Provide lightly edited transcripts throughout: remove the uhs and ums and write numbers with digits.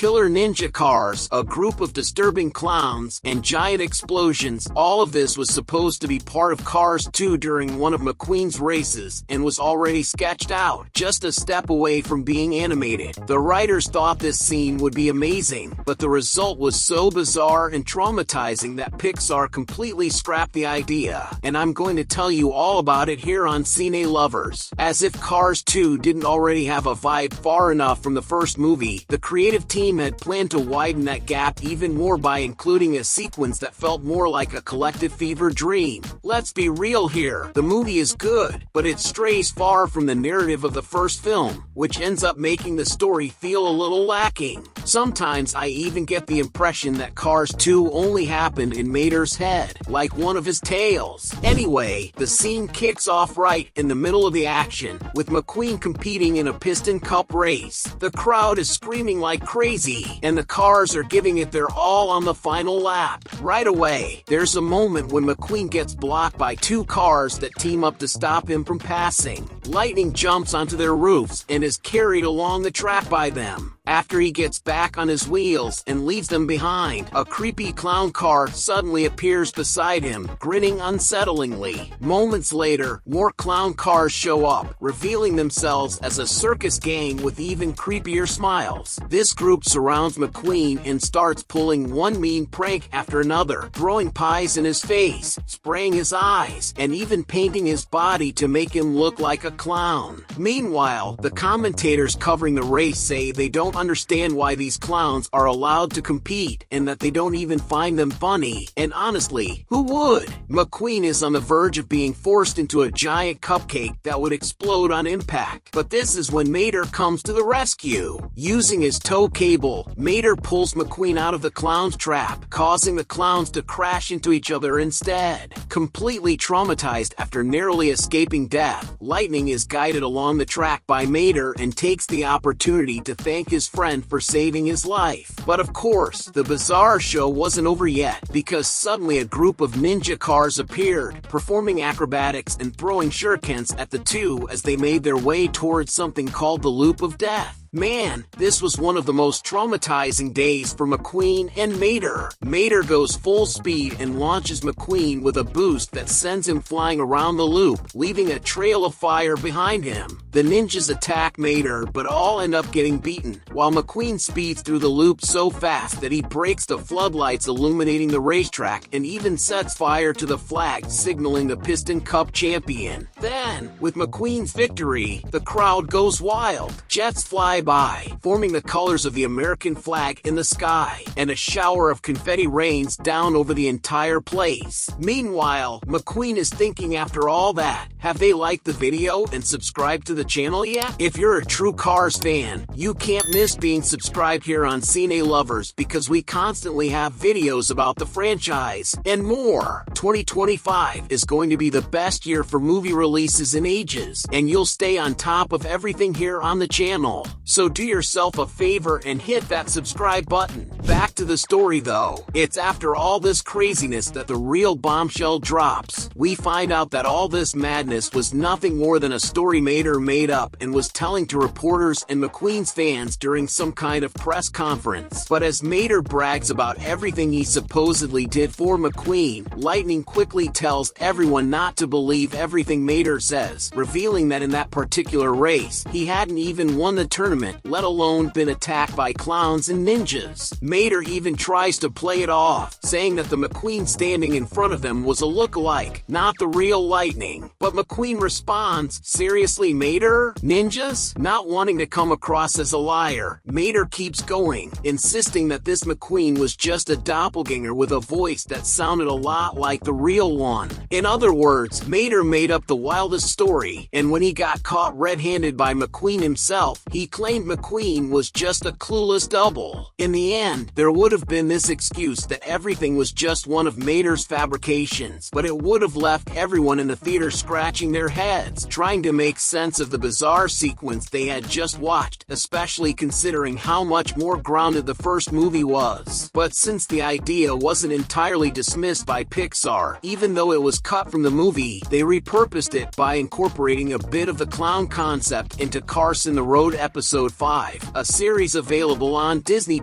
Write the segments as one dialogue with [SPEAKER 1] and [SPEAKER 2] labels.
[SPEAKER 1] killer ninja cars, a group of disturbing clowns, and giant explosions. All of this was supposed to be part of Cars 2 during one of McQueen's races, and was already sketched out, just a step away from being animated. The writers thought this scene would be amazing, but the result was so bizarre and traumatizing that Pixar completely scrapped the idea, and I'm going to tell you all about it here on Cine Lovers. As if Cars 2 didn't already have a vibe far enough from the first movie, the creative team had planned to widen that gap even more by including a sequence that felt more like a collective fever dream. Let's be real here, the movie is good, but it strays far from the narrative of the first film, which ends up making the story feel a little lacking. Sometimes I even get the impression that Cars 2 only happened in Mater's head, like one of his tales. Anyway, the scene kicks off right in the middle of the action, with McQueen competing in a piston cup race. The crowd is screaming like crazy, and the cars are giving it their all on the final lap. Right away, there's a moment when McQueen gets blocked by two cars that team up to stop him from passing. Lightning jumps onto their roofs and is carried along the track by them. After he gets back on his wheels and leaves them behind, a creepy clown car suddenly appears beside him, grinning unsettlingly. Moments later, more clown cars show up, revealing themselves as a circus gang with even creepier smiles. This group surrounds McQueen and starts pulling one mean prank after another, throwing pies in his face, spraying his eyes, and even painting his body to make him look like a clown. Meanwhile, the commentators covering the race say they don't understand why these clowns are allowed to compete, and that they don't even find them funny. And honestly, who would? McQueen is on the verge of being forced into a giant cupcake that would explode on impact. But this is when Mater comes to the rescue. Using his tow cable, Mater pulls McQueen out of the clown's trap, causing the clowns to crash into each other instead. Completely traumatized after narrowly escaping death, Lightning is guided along the track by Mater and takes the opportunity to thank his friend for saving his life. But of course, the bizarre show wasn't over yet, because suddenly a group of ninja cars appeared, performing acrobatics and throwing shurikens at the two as they made their way towards something called the Loop of Death. Man, this was one of the most traumatizing days for McQueen and Mater. Mater goes full speed and launches McQueen with a boost that sends him flying around the loop, leaving a trail of fire behind him. The ninjas attack Mater, but all end up getting beaten, while McQueen speeds through the loop so fast that he breaks the floodlights illuminating the racetrack and even sets fire to the flag signaling the Piston Cup champion. Then, with McQueen's victory, the crowd goes wild. Jets fly by, forming the colors of the American flag in the sky, and a shower of confetti rains down over the entire place. Meanwhile, McQueen is thinking, after all that, have they liked the video and subscribed to the channel yet? If you're a true Cars fan, you can't miss being subscribed here on Cine Lovers, because we constantly have videos about the franchise and more. 2025 is going to be the best year for movie releases in ages, and you'll stay on top of everything here on the channel. So do yourself a favor and hit that subscribe button. Back to the story though. It's after all this craziness that the real bombshell drops. We find out that all this madness was nothing more than a story Mater made up and was telling to reporters and McQueen's fans during some kind of press conference. But as Mater brags about everything he supposedly did for McQueen, Lightning quickly tells everyone not to believe everything Mater says, revealing that in that particular race, he hadn't even won the tournament, let alone been attacked by clowns and ninjas. Mater even tries to play it off, saying that the McQueen standing in front of them was a look-alike, not the real Lightning. But McQueen responds, seriously Mater? Ninjas? Not wanting to come across as a liar, Mater keeps going, insisting that this McQueen was just a doppelganger with a voice that sounded a lot like the real one. In other words, Mater made up the wildest story, and when he got caught red-handed by McQueen himself, he claimed McQueen was just a clueless double. In the end, there would have been this excuse that everything was just one of Mater's fabrications, but it would have left everyone in the theater scratching their heads, trying to make sense of the bizarre sequence they had just watched, especially considering how much more grounded the first movie was. But since the idea wasn't entirely dismissed by Pixar, Pixar. Even though it was cut from the movie, they repurposed it by incorporating a bit of the clown concept into Cars on the Road Episode 5, a series available on Disney+.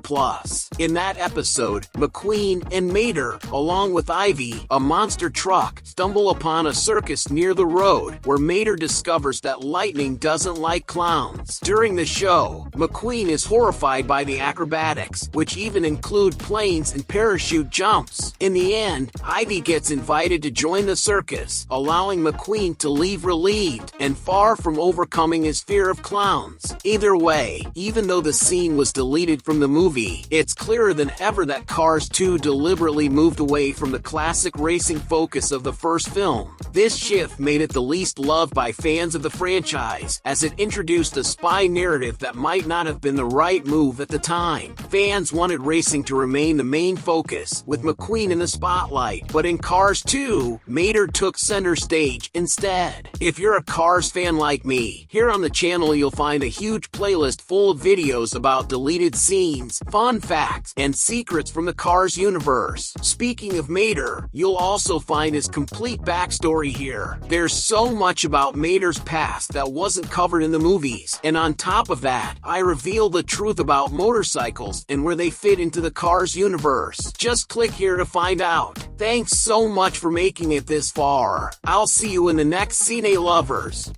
[SPEAKER 1] In that episode, McQueen and Mater, along with Ivy, a monster truck, stumble upon a circus near the road, where Mater discovers that lightning doesn't like clowns. During the show, McQueen is horrified by the acrobatics, which even include planes and parachute jumps. In the end, Ivy gets invited to join the circus, allowing McQueen to leave relieved and far from overcoming his fear of clowns. Either way, even though the scene was deleted from the movie, it's clearer than ever that Cars 2 deliberately moved away from the classic racing focus of the first film. This shift made it the least loved by fans of the franchise, as it introduced a spy narrative that might not have been the right move at the time. Fans wanted racing to remain the main focus, with McQueen in the spotlight, but in Cars 2, Mater took center stage instead. If you're a Cars fan like me, here on the channel you'll find a huge playlist full of videos about deleted scenes, fun facts, and secrets from the Cars universe. Speaking of Mater, you'll also find his complete backstory here. There's so much about Mater's past that wasn't covered in the movies, and on top of that, I reveal the truth about motorcycles and where they fit into the Cars universe. Just click here to find out. Thanks so much for making it this far. I'll see you in the next Cine Lovers.